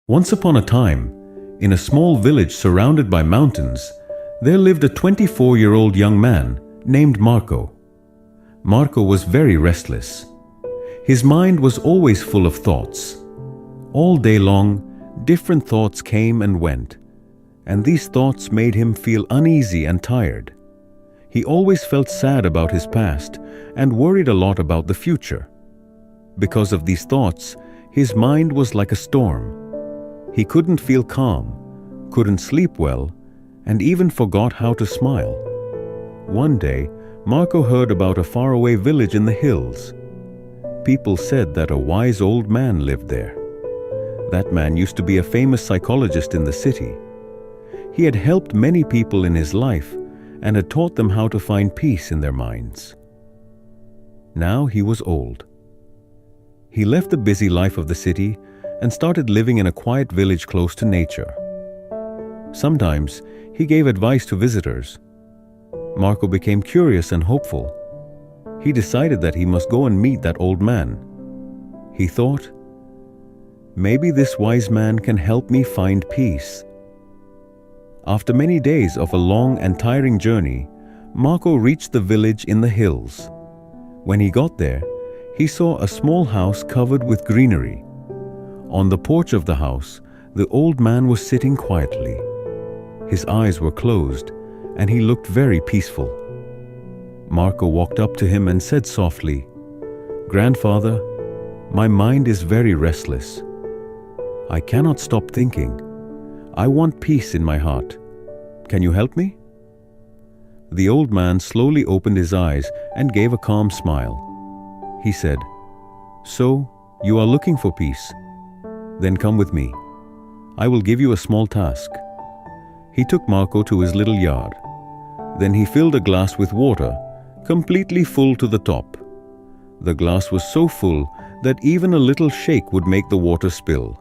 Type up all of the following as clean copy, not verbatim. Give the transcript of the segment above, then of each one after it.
Once upon a time, in a small village surrounded by mountains, there lived a 24-year-old young man named Marco. Marco was very restless. His mind was always full of thoughts. All day long, different thoughts came and went, and these thoughts made him feel uneasy and tired. He always felt sad about his past and worried a lot about the future. Because of these thoughts, his mind was like a storm. He couldn't feel calm, couldn't sleep well, and even forgot how to smile. One day, Marco heard about a faraway village in the hills. People said that a wise old man lived there. That man used to be a famous psychologist in the city. He had helped many people in his life and had taught them how to find peace in their minds. Now he was old. He left the busy life of the city and started living in a quiet village close to nature. Sometimes he gave advice to visitors. Marco became curious and hopeful. He decided that he must go and meet that old man. He thought, maybe this wise man can help me find peace. After many days of a long and tiring journey, Marco reached the village in the hills. When he got there, he saw a small house covered with greenery. On the porch of the house, the old man was sitting quietly. His eyes were closed, and he looked very peaceful. Marco walked up to him and said softly, "Grandfather, my mind is very restless. I cannot stop thinking. I want peace in my heart. Can you help me?" The old man slowly opened his eyes and gave a calm smile. He said, "So, you are looking for peace? Then come with me. I will give you a small task." He took Marco to his little yard. Then he filled a glass with water, completely full to the top. The glass was so full that even a little shake would make the water spill.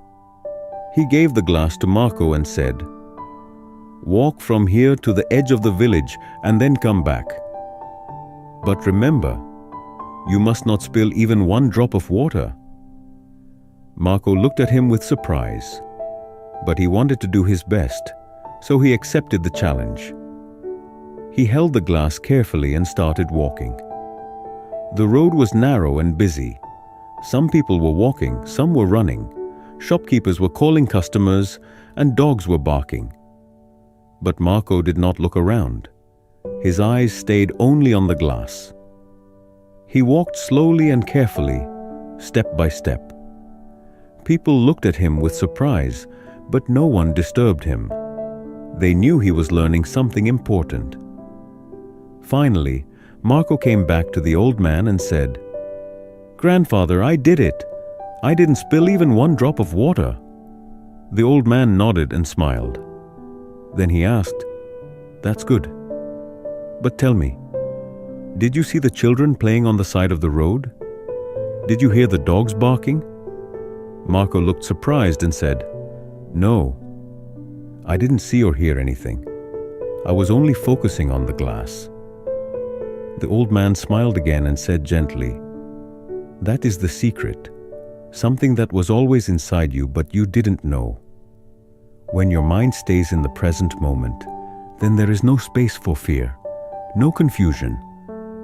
He gave the glass to Marco and said, "Walk from here to the edge of the village and then come back. But remember, you must not spill even one drop of water." Marco looked at him with surprise, but he wanted to do his best, so he accepted the challenge. He held the glass carefully and started walking. The road was narrow and busy. Some people were walking, some were running. Shopkeepers were calling customers, and dogs were barking. But Marco did not look around. His eyes stayed only on the glass. He walked slowly and carefully, step by step. People looked at him with surprise, but no one disturbed him. They knew he was learning something important. Finally, Marco came back to the old man and said, "Grandfather, I did it. I didn't spill even one drop of water." The old man nodded and smiled. Then he asked, "That's good. But tell me, did you see the children playing on the side of the road? Did you hear the dogs barking?" Marco looked surprised and said, "No, I didn't see or hear anything. I was only focusing on the glass." The old man smiled again and said gently, "That is the secret, something that was always inside you but you didn't know. When your mind stays in the present moment, then there is no space for fear, no confusion,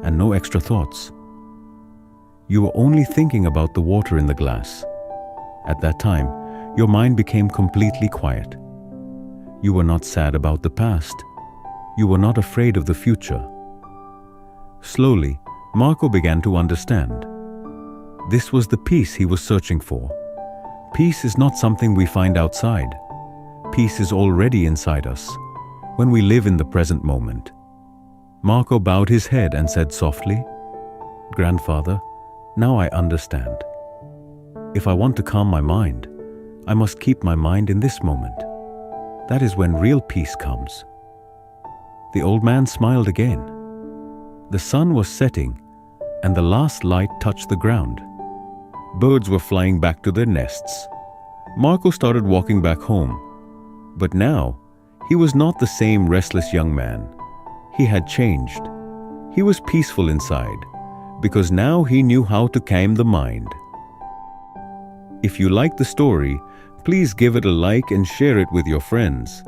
and no extra thoughts. You are only thinking about the water in the glass. At that time, your mind became completely quiet. You were not sad about the past. You were not afraid of the future." Slowly, Marco began to understand. This was the peace he was searching for. Peace is not something we find outside. Peace is already inside us, when we live in the present moment. Marco bowed his head and said softly, "Grandfather, now I understand. If I want to calm my mind, I must keep my mind in this moment. That is when real peace comes." The old man smiled again. The sun was setting, and the last light touched the ground. Birds were flying back to their nests. Marco started walking back home. But now, he was not the same restless young man. He had changed. He was peaceful inside, because now he knew how to calm the mind. If you like the story, Please give it a like and share it with your friends.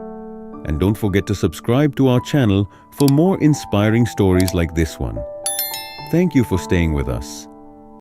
And don't forget to subscribe to our channel for more inspiring stories like this one. Thank you for staying with us.